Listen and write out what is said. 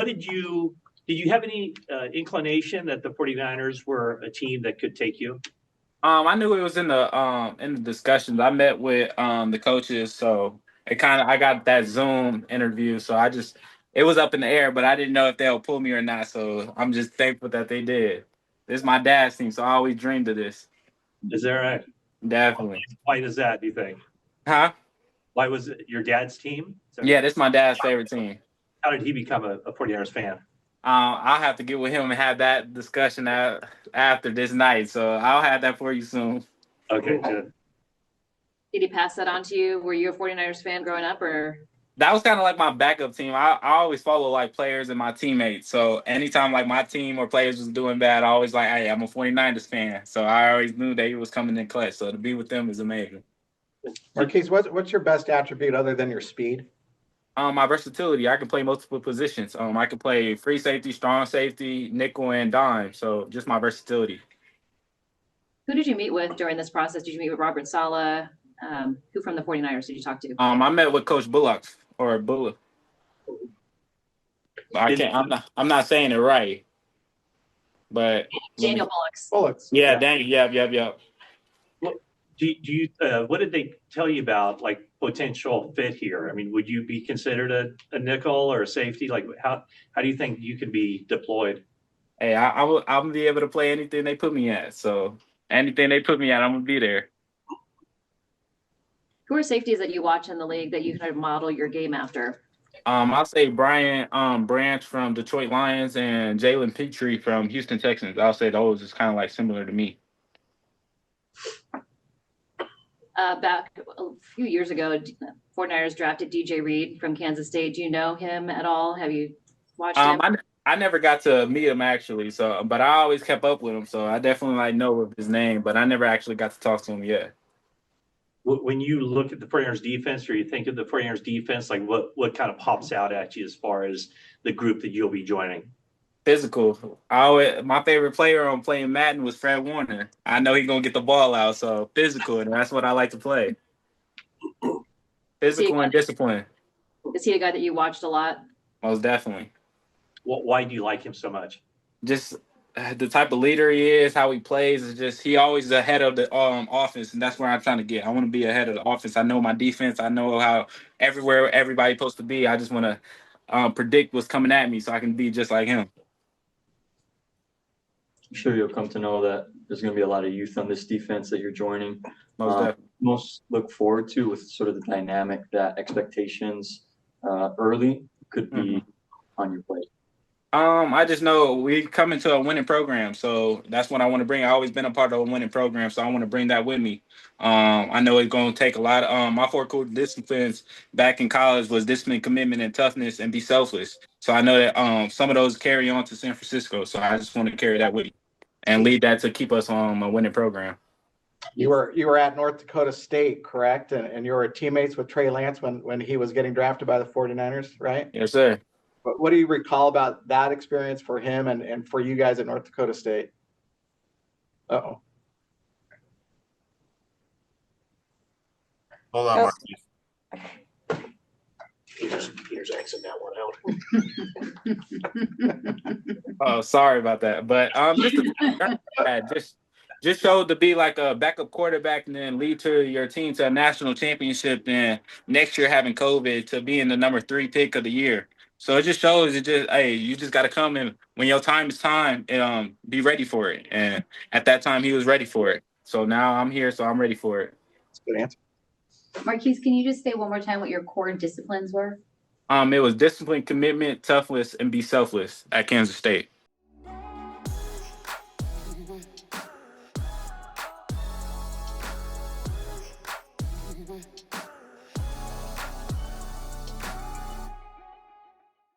did you have any inclination that the 49ers were a team that could take you? I knew it was in the discussions. I met with the coaches, so I got that Zoom interview. So it was up in the air, but I didn't know if they'll pull me or not. So I'm just thankful that they did. This is my dad's team, so I always dreamed of this. Is that right? Definitely. Why is that, do you think? Huh? Why was it your dad's team? Yeah, this is my dad's favorite team. How did he become a 49ers fan? I'll have to get with him and have that discussion after this night. So I'll have that for you soon. Okay, good. Did he pass that on to you? Were you a 49ers fan growing up, or? That was kind of like my backup team. I always follow like players and my teammates. So anytime like my team or players was doing bad, I always like, hey, I'm a 49ers fan. So I always knew that he was coming in clutch. So to be with them is amazing. Marques, what's your best attribute other than your speed? My versatility. I can play multiple positions. I can play free safety, strong safety, nickel, and dime. So just my versatility. Who did you meet with during this process? Did you meet with Robert Saleh? Who from the 49ers did you talk to? I met with Coach Bullock or Bullock. I can't. I'm not saying it right. But Daniel Bullocks. Yeah, Daniel. Yep. Do you what did they tell you about like potential fit here? I mean, would you be considered a nickel or a safety? Like how do you think you could be deployed? Hey, I'm gonna be able to play anything they put me at. So anything they put me at, I'm gonna be there. Who are safeties that you watch in the league that you kind of model your game after? I'll say Brian Branch from Detroit Lions and Jalen Petrie from Houston Texans. I'll say those is kind of like similar to me. Back a few years ago, 49ers drafted DJ Reed from Kansas State. Do you know him at all? Have you watched him? I never got to meet him actually, so but I always kept up with him, so I definitely like know of his name, but I never actually got to talk to him yet. When you look at the 49ers defense or you think of the 49ers defense, like what kind of pops out at you as far as the group that you'll be joining? Physical. My favorite player on playing Madden was Fred Warner. I know he's gonna get the ball out, so physical, and that's what I like to play. Physical and discipline. Is he a guy that you watched a lot? Most definitely. Why do you like him so much? Just the type of leader he is, how he plays is just he always is ahead of the offense, and that's where I'm trying to get. I want to be ahead of the offense. I know my defense. I know how everywhere everybody's supposed to be. I just want to predict what's coming at me so I can be just like him. I'm sure you'll come to know that there's going to be a lot of youth on this defense that you're joining. Most look forward to with sort of the dynamic that expectations early could be on your plate. I just know we come into a winning program, so that's what I want to bring. I've always been a part of a winning program, so I want to bring that with me. I know it's going to take a lot of my four core disciplines back in college was discipline, commitment, and toughness, and be selfless. So I know that some of those carry on to San Francisco. So I just want to carry that with me and lead that to keep us on a winning program. You were at North Dakota State, correct? And you were teammates with Trey Lance when he was getting drafted by the 49ers, right? Yes, sir. What do you recall about that experience for him and for you guys at North Dakota State? Uh-oh. Hold on, Marques. Peter's Xing that one out. Oh, sorry about that. But just showed to be like a backup quarterback and then lead to your team to a national championship and next year having COVID to being the number 3 pick of the year. So it just shows hey, you just got to come in when your time is time and be ready for it. And at that time, he was ready for it. So now I'm here, so I'm ready for it. That's a good answer. Marques, can you just say one more time what your core disciplines were? It was discipline, commitment, toughness, and be selfless at Kansas State.